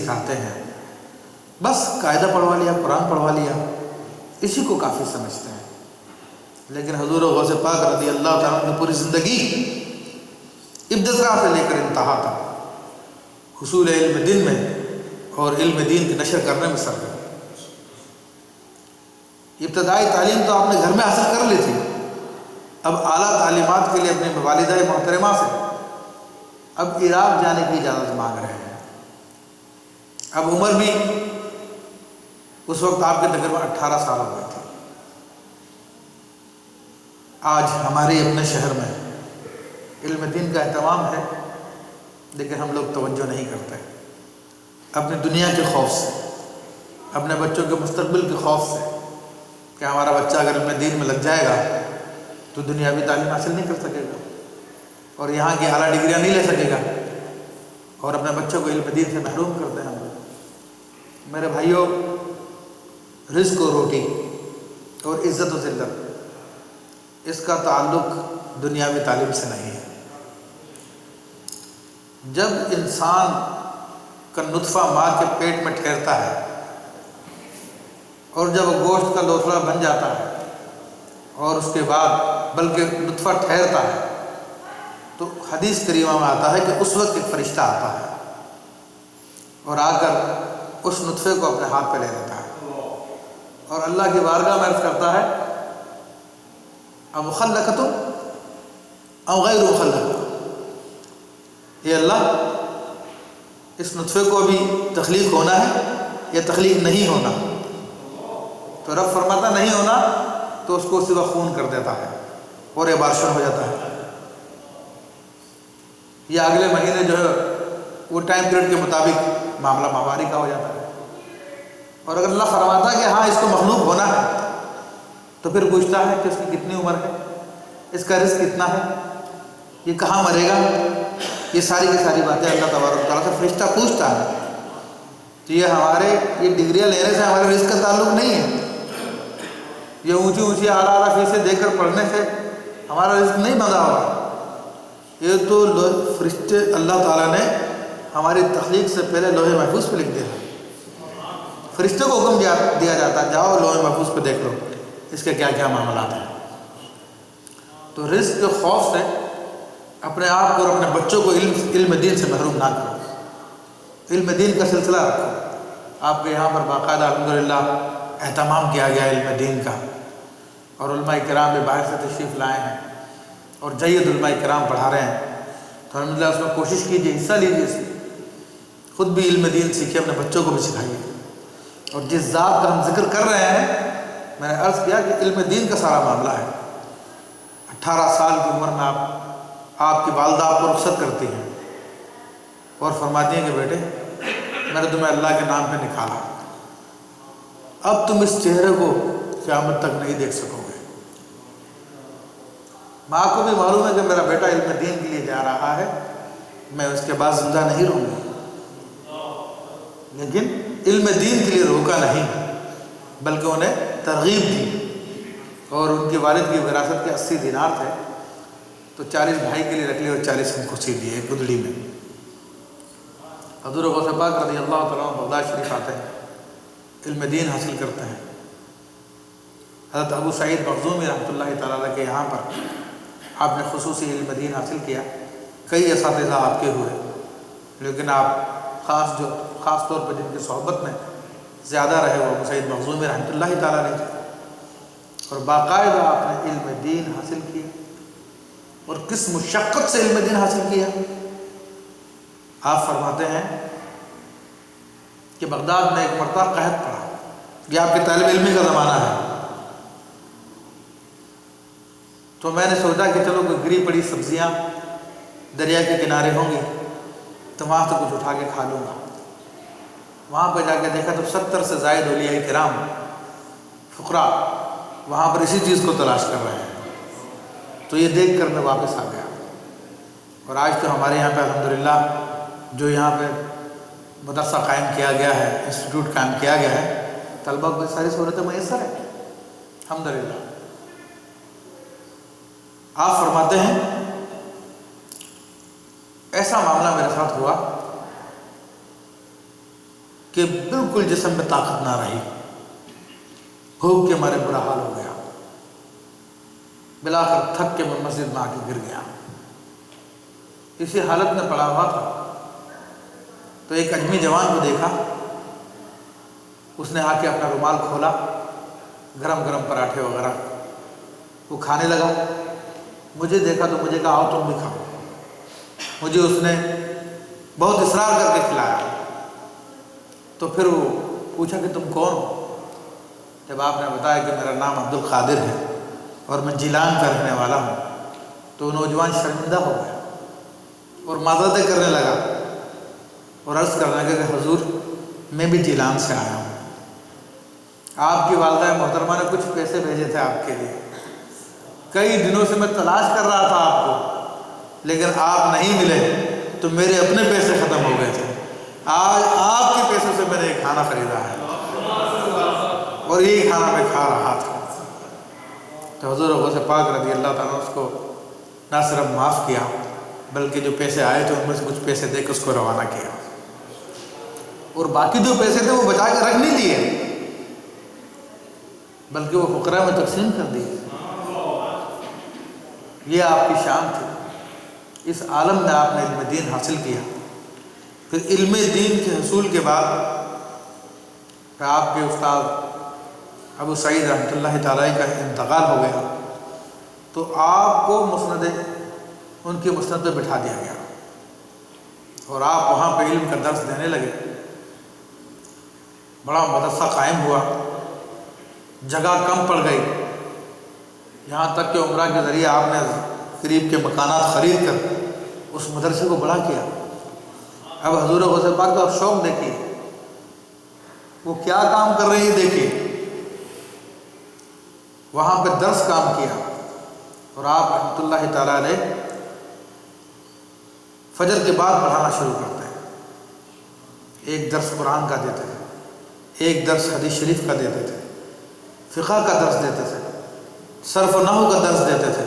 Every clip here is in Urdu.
سکھاتے ہیں، بس قاعدہ پڑھوا لیا، قرآن پڑھوا لیا، اسی کو کافی سمجھتے ہیں۔ لیکن حضور غوث پاک رضی اللہ تعالیٰ عنہ کی پوری زندگی ابتدا سے لے کر انتہا تک حصول علم دین میں اور علم دین کی نشر کرنے میں صرف ہے۔ ابتدائی تعلیم تو آپ نے گھر میں حاصل کر لی تھی، اب اعلیٰ تعلیمات کے لیے اپنی والدہ محترمہ سے اب عراق جانے کی اجازت مانگ رہے ہیں۔ اب عمر بھی اس وقت آپ کے تقریباً 18 سال ہو گئے تھے۔ آج ہمارے اپنے شہر میں علم دین کا اہتمام ہے، لیکن ہم لوگ توجہ نہیں کرتے، اپنی دنیا کے خوف سے، اپنے بچوں کے مستقبل کے خوف سے کہ ہمارا بچہ اگر علم دین میں لگ جائے گا تو دنیاوی تعلیم حاصل نہیں کر سکے گا اور یہاں کی اعلیٰ ڈگریاں نہیں لے سکے گا، اور اپنے بچوں کو علم دین سے محروم کرتے ہیں ہم لوگ۔ میرے بھائیوں، رزق و روٹی اور عزت و ذلت اس کا تعلق دنیاوی تعلیم سے نہیں ہے۔ جب انسان کا نطفہ ماں کے پیٹ میں ٹھہرتا ہے اور جب گوشت کا لوتھڑا بن جاتا ہے اور اس کے بعد بلکہ نطفہ ٹھہرتا ہے تو حدیث کریمہ میں آتا ہے کہ اس وقت ایک فرشتہ آتا ہے اور آ کر اس نطفے کو اپنے ہاتھ پہ لے لیتا ہے اور اللہ کی بارگاہ میں عرض کرتا ہے امخلقۃ ام غیر مخلقۃ، یہ اللہ اس نطفے کو بھی تخلیق ہونا ہے یا تخلیق نہیں ہونا؟ تو رب فرماتا نہیں ہونا، تو اس کو سوا خون کر دیتا ہے اور ابارشن ہو جاتا ہے، یا اگلے مہینے جو ہے وہ ٹائم پیریڈ کے مطابق معاملہ ماہواری کا ہو جاتا ہے۔ اور اگر اللہ فرماتا ہے کہ ہاں اس کو مخلوق ہونا ہے تو پھر پوچھتا ہے کہ اس کی کتنی عمر ہے، اس کا رزق کتنا ہے، یہ کہاں مرے گا، یہ ساری کی ساری باتیں اللہ تبارک و تعالیٰ سے فرشتہ پوچھتا ہے۔ تو یہ ڈگریاں لینے سے ہمارے رزق کا تعلق نہیں ہے، یہ اونچی اونچی اعلیٰ فیسیں دے کر پڑھنے سے ہمارا رزق نہیں بندھا ہوا۔ یہ تو فرشتے اللہ تعالیٰ نے ہماری تخلیق سے پہلے لوح محفوظ پہ لکھ دیا ہے۔ فرشتے کو حکم دیا جاتا ہے جاؤ لوح محفوظ پہ دیکھ لو اس کے کیا کیا معاملات ہیں۔ تو رزق کے خوف سے اپنے آپ کو اور اپنے بچوں کو علم دین سے محروم نہ کرو، علم دین کا سلسلہ رکھو۔ آپ کے یہاں پر باقاعدہ الحمدللہ اہتمام کیا گیا علم دین کا، اور علماء کرام بھی باہر سے تشریف لائے ہیں اور جید علماء کرام پڑھا رہے ہیں، تو الحمدللہ اس میں کوشش کیجیے، حصہ لیجیے اس میں، خود بھی علم دین سیکھیے، اپنے بچوں کو بھی سکھائیے۔ اور جس ذات کا ہم ذکر کر رہے ہیں، میں نے عرض کیا کہ علم دین کا سارا معاملہ ہے۔ 18 سال کی عمر میں آپ کی والدہ آپ کو رخصت کرتی ہیں اور فرماتی ہیں کہ بیٹے میں نے تمہیں اللہ کے نام پہ نکالا، اب تم اس چہرے کو قیامت تک نہیں دیکھ سکو گے۔ ماں کو بھی معلوم ہے کہ میرا بیٹا علم دین کے لیے جا رہا ہے، میں اس کے بعد زندہ نہیں رہوں گا، لیکن علم دین کے لیے روکا نہیں بلکہ انہیں ترغیب دی۔ اور ان کے والد کی وراثت کے 80 دینار تھے، تو 40 بھائی کے لیے رکھ لیے اور 40 ہم کو دیے ایک گدڑی میں۔ حضور غوث پاک رضی اللہ تعالیٰ عنہ بغداد شریف آتے ہیں، علم دین حاصل کرتے ہیں۔ حضرت ابو سعید مخزومی رحمۃ اللہ تعالیٰ علیہ کے یہاں پر آپ نے خصوصی علم دین حاصل کیا، کئی اساتذہ آپ کے ہوئے، لیکن آپ خاص طور پر جن کی صحبت میں زیادہ رہے وہ ابو سعید مخزومی رحمۃ اللہ تعالیٰ علیہ تھے، اور باقاعدہ آپ نے علم دین حاصل کیا، اور کس مشقت سے علم دین حاصل کیا۔ آپ فرماتے ہیں کہ بغداد میں ایک مرتبہ قحط پڑا، یہ آپ کے طالب علمی کا زمانہ ہے، تو میں نے سوچا کہ چلو کوئی گری پڑی سبزیاں دریا کے کنارے ہوں گی تو وہاں سے کچھ اٹھا کے کھا لوں گا۔ وہاں پہ جا کے دیکھا تو 70 سے زائد اولیاء کرام فقراء وہاں پر اسی چیز کو تلاش کر رہے ہیں، تو یہ دیکھ کر میں واپس آ گیا۔ اور آج تو ہمارے یہاں پہ الحمدللہ جو یہاں پہ مدرسہ قائم کیا گیا ہے، انسٹیٹیوٹ قائم کیا گیا ہے، طلبہ کو ساری سہولتیں میسر ہیں الحمدللہ۔ آپ فرماتے ہیں ایسا معاملہ میرے ساتھ ہوا کہ بالکل جسم میں طاقت نہ رہی، بھوک کے مارے برا حال ہو گیا، بالآخر تھک کے میں مسجد میں آ کے گر گیا۔ اسی حالت میں پڑا ہوا تھا تو ایک اجمی جوان کو دیکھا، اس نے آ کے اپنا رومال کھولا، گرم گرم پراٹھے وغیرہ وہ کھانے لگا۔ مجھے دیکھا تو مجھے کہا آؤ تم بھی کھاؤ۔ مجھے اس نے بہت اصرار کر کے کھلایا۔ تو پھر وہ پوچھا کہ تم کون ہو؟ جب آپ نے بتایا کہ میرا نام عبد القادر ہے اور میں جیلان کا رہنے والا ہوں، تو نوجوان شرمندہ ہو گیا اور معذرتیں کرنے لگا اور عرض کرنے لگا کہ حضور میں بھی جیلان سے آیا ہوں، آپ کی والدہ محترمہ نے کچھ پیسے بھیجے تھے آپ کے لیے، کئی دنوں سے میں تلاش کر رہا تھا آپ کو لیکن آپ نہیں ملے تو میرے اپنے پیسے ختم ہو گئے تھے، آج آپ کے پیسوں سے میں نے یہ کھانا خریدا ہے اور یہی کھانا میں کھا رہا تھا۔ تو حضور غوث پاک رضی اللہ تعالیٰ اس کو نہ صرف معاف کیا بلکہ جو پیسے آئے تھے ان میں سے کچھ پیسے دے کے اس کو روانہ کیا، اور باقی جو پیسے تھے وہ بچا کے رکھ نہیں دیے بلکہ وہ فقراء میں تقسیم کر دیے۔ یہ آپ کی شان تھی، اس عالم میں آپ نے علم دین حاصل کیا۔ پھر علم دین کے حصول کے بعد پھر آپ کے استاد ابو سعید رحمۃ اللہ تعالیٰ کا انتقال ہو گیا تو آپ کو ان کی مسند پہ بٹھا دیا گیا اور آپ وہاں پہ علم کا درس دینے لگے۔ بڑا مدرسہ قائم ہوا، جگہ کم پڑ گئی، یہاں تک کہ عمرہ کے ذریعے آپ نے قریب کے مکانات خرید کر اس مدرسے کو بڑا کیا۔ اب حضور غوث پاک کا شوق دیکھیے، وہ کیا کام کر رہے ہیں دیکھیے، وہاں پہ درس کام کیا اور آپ رحمۃ اللہ تعالیٰ علیہ فجر کے بعد پڑھانا شروع کرتے ہیں۔ ایک درس قرآن کا دیتے تھے، ایک درس حدیث شریف کا دیتے تھے، فقہ کا درس دیتے تھے، صرف و نحو کا درس دیتے تھے،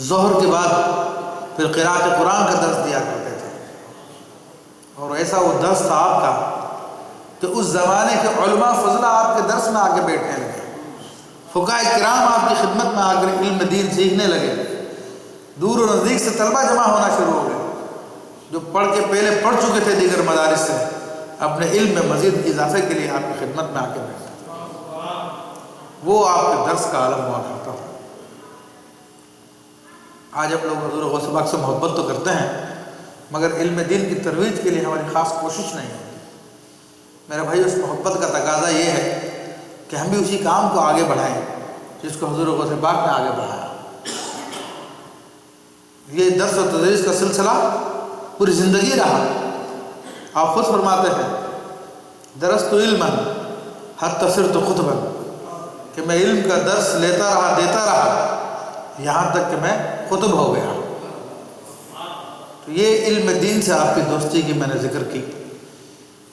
ظہر کے بعد پھر قراءت قرآن کا درس دیا کرتے تھے۔ اور ایسا وہ درس تھا آپ کا کہ اس زمانے کے علماء فضلہ آپ کے درس میں آ کے بیٹھنے لگے، فقہاء کرام آپ کی خدمت میں آ کر علم دین سیکھنے لگے، دور و نزدیک سے طلبہ جمع ہونا شروع ہو گئے جو پڑھ کے پہلے پڑھ چکے تھے دیگر مدارس سے، اپنے علم میں مزید اضافے کے لیے آپ کی خدمت میں آ کے بیٹھتے، وہ آپ کے درس کا عالم ہوا کرتا تھا۔ آج ہم لوگ حضور غوث پاک سے محبت تو کرتے ہیں مگر علم دین کی ترویج کے لیے ہماری خاص کوشش نہیں ہے۔ میرے بھائی، اس محبت کا تقاضا یہ ہے کہ ہم بھی اسی کام کو آگے بڑھائیں جس کو حضور غوث پاک نے آگے بڑھایا۔ یہ درس و تدریس کا سلسلہ پوری زندگی رہا۔ آپ خود فرماتے ہیں درست علما حتی صرت خطبا، کہ میں علم کا درس لیتا رہا یہاں تک کہ میں خطب ہو گیا۔ تو یہ علم دین سے آپ کی دوستی کی میں نے ذکر کی۔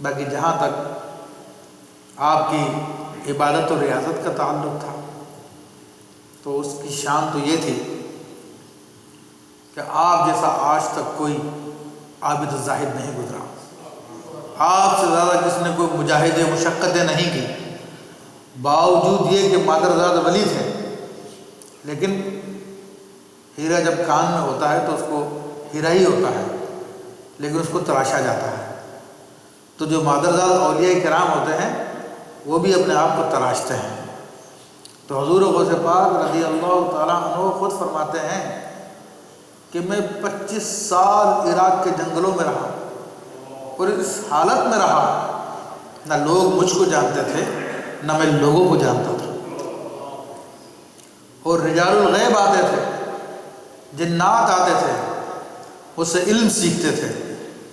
باقی جہاں تک آپ کی عبادت و ریاضت کا تعلق تھا تو اس کی شان تو یہ تھی کہ آپ جیسا آج تک کوئی عابد زاہد نہیں گزرا، آپ سے زیادہ کس نے کوئی مجاہد مشقتیں نہیں کی، باوجود یہ کہ مادرزاد ولی تھے، لیکن ہیرا جب کان میں ہوتا ہے تو اس کو ہیرا ہی ہوتا ہے لیکن اس کو تراشا جاتا ہے۔ تو جو مادرزاد اولیاء کرام ہوتے ہیں وہ بھی اپنے آپ کو تراشتے ہیں۔ تو حضور غوث پاک رضی اللہ تعالیٰ عنہ خود فرماتے ہیں کہ میں 25 سال عراق کے جنگلوں میں رہا اور اس حالت میں رہا، نہ لوگ مجھ کو جانتے تھے نہ میں لوگوں کو جانتا تھا، اور رجال الغیب آتے تھے، جنات آتے تھے، اس سے علم سیکھتے تھے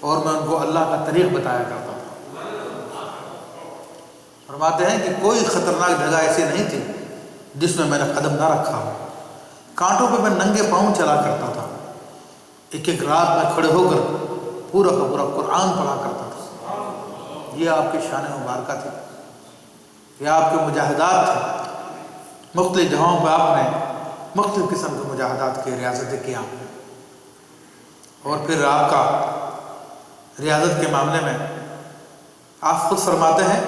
اور میں ان کو اللہ کا طریق بتایا کرتا تھا۔ فرماتے ہیں کہ کوئی خطرناک جگہ ایسی نہیں تھی جس میں میں نے قدم نہ رکھا ہو، کانٹوں پہ میں ننگے پاؤں چلا کرتا تھا، ایک ایک رات میں کھڑے ہو کر پورا کا پورا قرآن پڑھا کرتا تھا۔ یہ آپ کی شان مبارکہ تھی، یہ آپ کے مجاہدات تھے، مختلف جگہوں پہ آپ نے مختلف قسم کے مجاہدات کی ریاضتیں کیا، اور پھر آپ کا ریاضت کے معاملے میں آپ خود فرماتے ہیں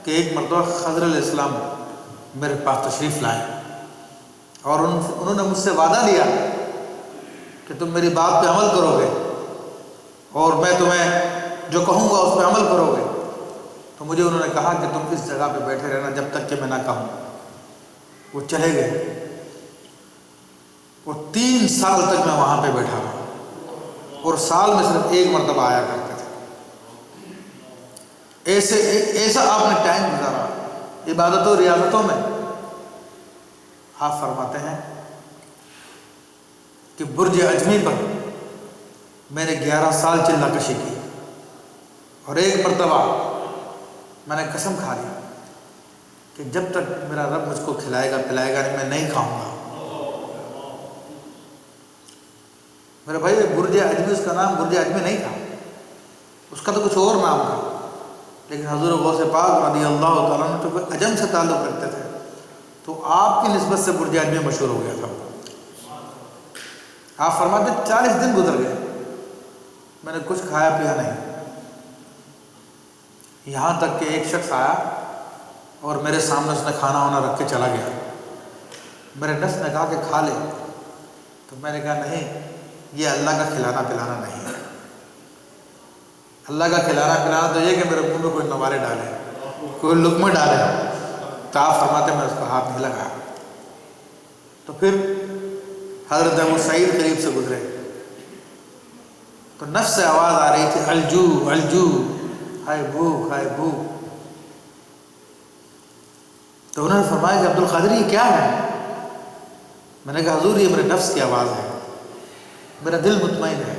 کہ ایک مرتبہ خضر علیہ السلام میرے پاس تشریف لائے اور انہوں نے مجھ سے وعدہ لیا کہ تم میری بات پہ عمل کرو گے اور میں تمہیں جو کہوں گا اس پہ عمل کرو گے. تو مجھے انہوں نے کہا کہ تم اس جگہ پہ بیٹھے رہنا جب تک کہ میں نہ کہوں. وہ چلے گئے اور 3 سال تک میں وہاں پہ بیٹھا رہا اور سال میں صرف ایک مرتبہ آیا کرتے تھے. ایسا آپ نے ٹائم گزارا عبادتوں ریاضتوں میں. آپ فرماتے ہیں کہ برج اجمی پر میں نے 11 سال چلہ کشی کی اور ایک مرتبہ میں نے قسم کھا لی کہ جب تک میرا رب مجھ کو کھلائے گا پلائے گا میں نہیں کھاؤں گا. میرے بھائی برج اجمی، اس کا نام برج اجمی نہیں تھا، اس کا تو کچھ اور نام تھا، لیکن حضور غوث پاک رضی اللہ تعالیٰ عنہ تو عجم سے تعلق رکھتے تھے تو آپ کی نسبت سے برج اجمی مشہور ہو گیا تھا. آپ فرماتے 40 دن گزر گئے میں نے کچھ کھایا پیا نہیں، یہاں تک کہ ایک شخص آیا اور میرے سامنے اس نے کھانا وانا رکھ کے چلا گیا. میرے نفس نے کہا کہ کھا لے، تو میں نے کہا نہیں، یہ اللہ کا کھلانا پلانا نہیں ہے. اللہ کا کھلانا پلانا تو یہ کہ میرے منہ میں کوئی نوارے ڈالے، کوئی لقمے ڈالے. تو آپ فرماتے میں اس کو ہاتھ نہیں لگایا. تو پھر حضرت ابو سعید قریب سے گزرے تو نفس سے آواز آ رہی تھی الجو الجو، ہائے بھوک ہائے بھوک. تو انہوں نے فرمایا کہ عبد القادر یہ کیا ہے؟ میں نے کہا حضور یہ میرے نفس کی آواز ہے، میرا دل مطمئن ہے.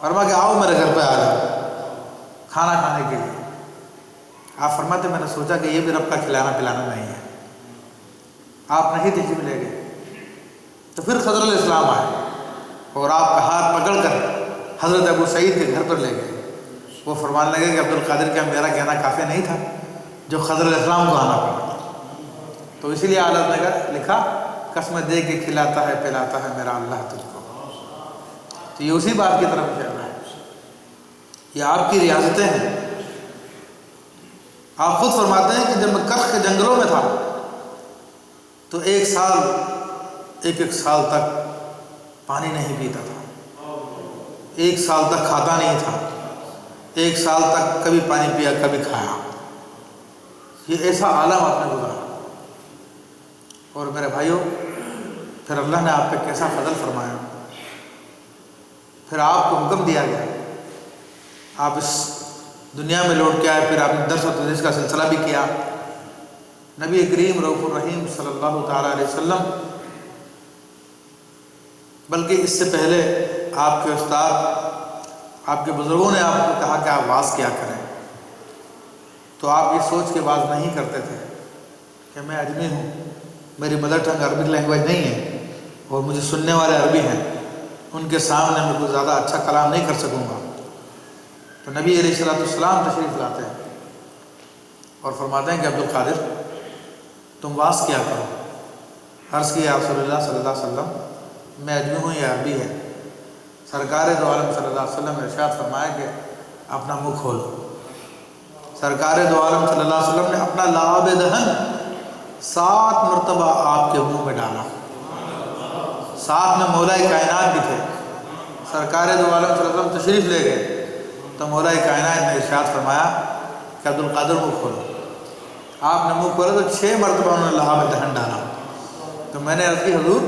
فرمایا کہ آؤ میرے گھر پہ آ جاؤ کھانا کھانے کے لیے. آپ فرماتے میں نے سوچا کہ یہ بھی رب کا کھلانا پلانا نہیں ہے. آپ نہیں تشریف لے گئے. تو پھر خضر علیہ السلام آئے اور آپ کا ہاتھ پکڑ کر حضرت ابو سعید کے گھر پر لے گئے. وہ فرمانے لگے کہ عبد القادر کیا میرا کہنا کافی نہیں تھا جو خضر علیہ السلام کو آنا پڑا؟ تو اسی لیے اعلیٰ نے لکھا قسم دے کے کھلاتا ہے پلاتا ہے میرا اللہ تجھ کو. تو یہ اسی بات کی طرف چل رہا ہے، یہ آپ کی ریاضتیں ہیں. آپ خود فرماتے ہیں کہ جب میں کرخ کے جنگلوں میں تھا تو ایک سال تک پانی نہیں پیتا تھا، 1 سال تک کھاتا نہیں تھا، 1 سال تک کبھی پانی پیا کبھی کھایا. یہ ایسا عالم آپ نے گزارا. اور میرے بھائیوں پھر اللہ نے آپ پہ کیسا فضل فرمایا. پھر آپ کو حکم دیا گیا، آپ اس دنیا میں لوٹ کے آئے، پھر آپ نے درس و تدریس کا سلسلہ بھی کیا. نبی کریم رؤوف الرحیم صلی اللہ تعالیٰ علیہ وسلم، بلکہ اس سے پہلے آپ کے استاد، آپ کے بزرگوں نے آپ کو کہا کہ آپ واز کیا کریں، تو آپ یہ سوچ کے واز نہیں کرتے تھے کہ میں اجمی ہوں، میری مدر ٹنگ عربک لینگویج نہیں ہے اور مجھے سننے والے عربی ہیں، ان کے سامنے میں کوئی زیادہ اچھا کلام نہیں کر سکوں گا. تو نبی علیہ السلام تشریف لاتے ہیں اور فرماتے ہیں کہ عبد القادر تم واز کیا کرو. عرض کیا رسول اللہ صلی اللہ علیہ وسلم میں اجمی ہوں یا عربی ہے؟ سرکار دو عالم صلی اللہ علیہ وسلم نے ارشاد فرمایا کہ اپنا منہ کھولو. سرکار دو عالم صلی اللہ علیہ وسلم نے اپنا لعاب دہن 7 مرتبہ آپ کے منہ میں ڈالا. ساتھ میں مولا کائنات بھی تھے. سرکار دو عالم صلی اللہ علیہ وسلم تشریف لے گئے تو مولا کائنات نے ارشاد فرمایا کہ عبد القادر منہ کھولو. آپ نے منہ کھولا تو 6 مرتبہ انہوں نے لعاب دہن ڈالا. تو میں نے عرض کی حضور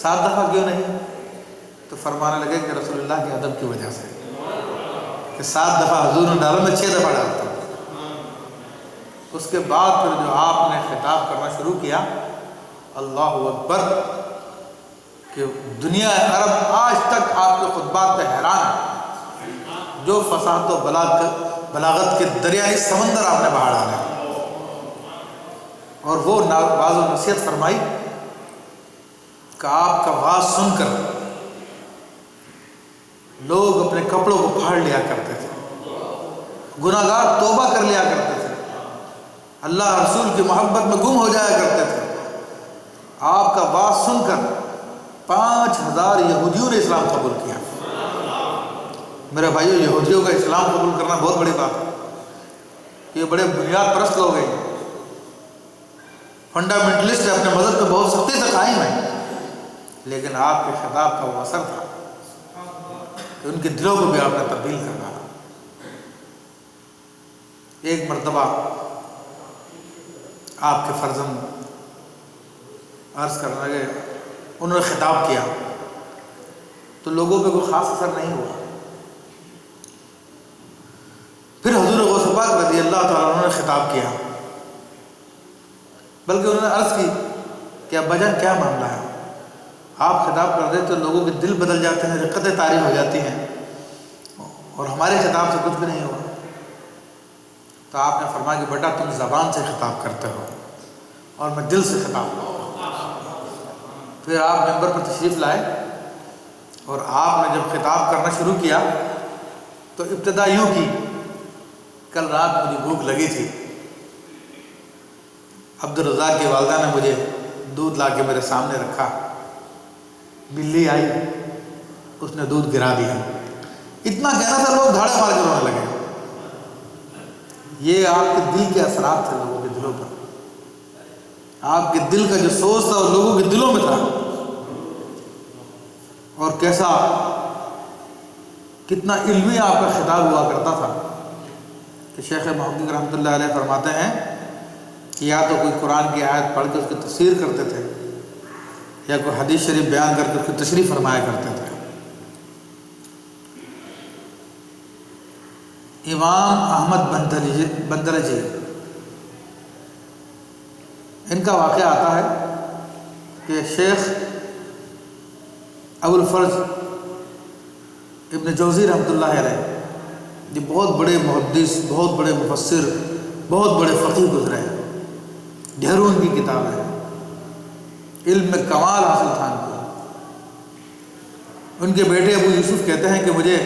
7 دفعہ کیوں نہیں؟ تو فرمانے لگے کہ رسول اللہ کے ادب کی وجہ سے کہ 7 دفعہ حضور نے ڈالا، میں 6 دفعہ ڈالتا ہوں. اس کے بعد پھر جو آپ نے خطاب کرنا شروع کیا، اللہ اکبر، کہ دنیا عرب آج تک آپ کے خطبات پہ حیران ہے. جو فصاحت و بلاغت کے دریائے سمندر آپ نے بہا ڈالے. اور وہ واعظ و نصیحت فرمائی کہ آپ کا واعظ سن کر لوگ اپنے کپڑوں کو پھاڑ لیا کرتے تھے، گناہگار توبہ کر لیا کرتے تھے، اللہ رسول کی محبت میں گم ہو جایا کرتے تھے. آپ کا واعظ سن کر 5000 یہودیوں نے اسلام قبول کیا. میرے بھائیو، یہودیوں کا اسلام قبول کرنا بہت بڑی بات ہے. یہ بڑے بنیاد پرست لوگ ہیں، فنڈامنٹلسٹ ہے، اپنے مذہب پہ بہت سختی سے قائم ہے. لیکن آپ کے خطاب کا وہ اثر تھا کہ ان کے دلوں کو بھی آپ نے تبدیل کرنا. ایک مرتبہ آپ کے فرزند عرض کرنے لگے، انہوں نے خطاب کیا تو لوگوں پہ کوئی خاص اثر نہیں ہوا. پھر حضور غوث پاک رضی اللہ تعالیٰ عنہ نے خطاب کیا، بلکہ انہوں نے عرض کی کہ ابا جان کیا معاملہ ہے؟ آپ خطاب کر دیں تو لوگوں کے دل بدل جاتے ہیں، رقتیں طاری ہو جاتی ہیں، اور ہمارے خطاب سے کچھ بھی نہیں ہوا. تو آپ نے فرمایا کہ بیٹا تم زبان سے خطاب کرتے ہو اور میں دل سے خطاب کرتا ہوں. پھر آپ ممبر پر تشریف لائے اور آپ نے جب خطاب کرنا شروع کیا تو ابتدا یوں کی، کل رات مجھے بھوک لگی تھی، عبدالرزاق کی والدہ نے مجھے دودھ لا کے میرے سامنے رکھا، بلی آئی اس نے دودھ گرا دیا. اتنا کہنا تھا، لوگ دھاڑے مار کے رونے لگے. یہ آپ کے دل کے اثرات تھے لوگوں کے دلوں پر. آپ کے دل کا جو سوچ تھا وہ لوگوں کے دلوں میں تھا. اور کیسا کتنا علمی آپ کا خطاب ہوا کرتا تھا کہ شیخ محقق رحمۃ اللہ علیہ فرماتے ہیں کہ یا تو کوئی قرآن کی آیت پڑھ کے اس کی تفسیر کرتے تھے یا کوئی حدیث شریف بیان کر کے اس کی تشریح فرمایا کرتے تھے. امام احمد بندلجی ان کا واقعہ آتا ہے کہ شیخ ابو الفرج ابن جوزی رحمۃ اللہ علیہ یہ بہت بڑے محدث، بہت بڑے مفسر، بہت بڑے فقیہ گزرے ہیں. ڈھیروں ان کی کتاب ہے، علم میں کمال حاصل تھا ان کو. ان کے بیٹے ابو یوسف کہتے ہیں کہ مجھے